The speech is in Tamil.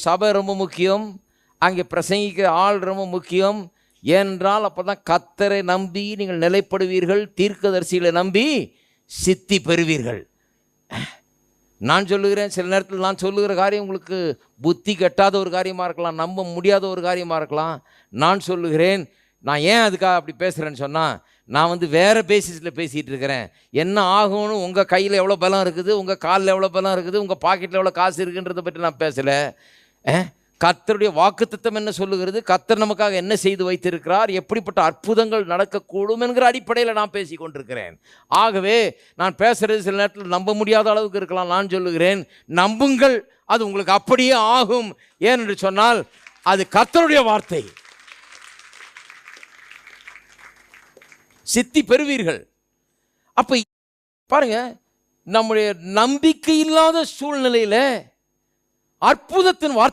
சபை ரொம்ப முக்கியம், அங்கே பிரசங்கிக்கிற ஆள் ரொம்ப முக்கியம். ஏனென்றால் அப்போ தான் கர்த்தரை நம்பி நீங்கள் நிலைப்படுவீர்கள், தீர்க்கதரிசிகளை நம்பி சித்தி பெறுவீர்கள். நான் சொல்லுகிறேன், சில நேரத்தில் நான் சொல்லுகிற காரியம் உங்களுக்கு புத்தி கட்டாத ஒரு காரியமாக இருக்கலாம், நம்ப முடியாத ஒரு காரியமாக இருக்கலாம். நான் சொல்லுகிறேன், நான் ஏன் அதுக்காக அப்படி பேசுகிறேன்னு சொன்னால், நான் வேறு பேசிஸில் பேசிகிட்டு இருக்கிறேன். என்ன ஆகும்னு உங்கள் கையில் எவ்வளோ பலம் இருக்குது, உங்கள் காலில் எவ்வளோ பலம் இருக்குது, உங்கள் பாக்கெட்டில் எவ்வளோ காசு இருக்குன்றதை பற்றி நான் பேசலை. கர்த்தருடைய வாக்குத்தத்தம் என்ன சொல்லுகிறது, கர்த்தர் நமக்காக என்ன செய்து வைத்திருக்கிறார், எப்படிப்பட்ட அற்புதங்கள் நடக்கக்கூடும் என்கிற அடிப்படையில் நான் பேசி கொண்டிருக்கிறேன். ஆகவே நான் பேசுகிறது சில நேரத்தில் நம்ப முடியாத அளவுக்கு இருக்கலாம். நான் சொல்லுகிறேன், நம்புங்கள், அது உங்களுக்கு அப்படியே ஆகும். ஏனென்று சொன்னால் அது கர்த்தருடைய வார்த்தை. சித்தி பெறுவீர்கள். அப்ப பாருங்க, நம்முடைய நம்பிக்கை இல்லாத சூழ்நிலையில அற்புதத்தின் வார்த்தை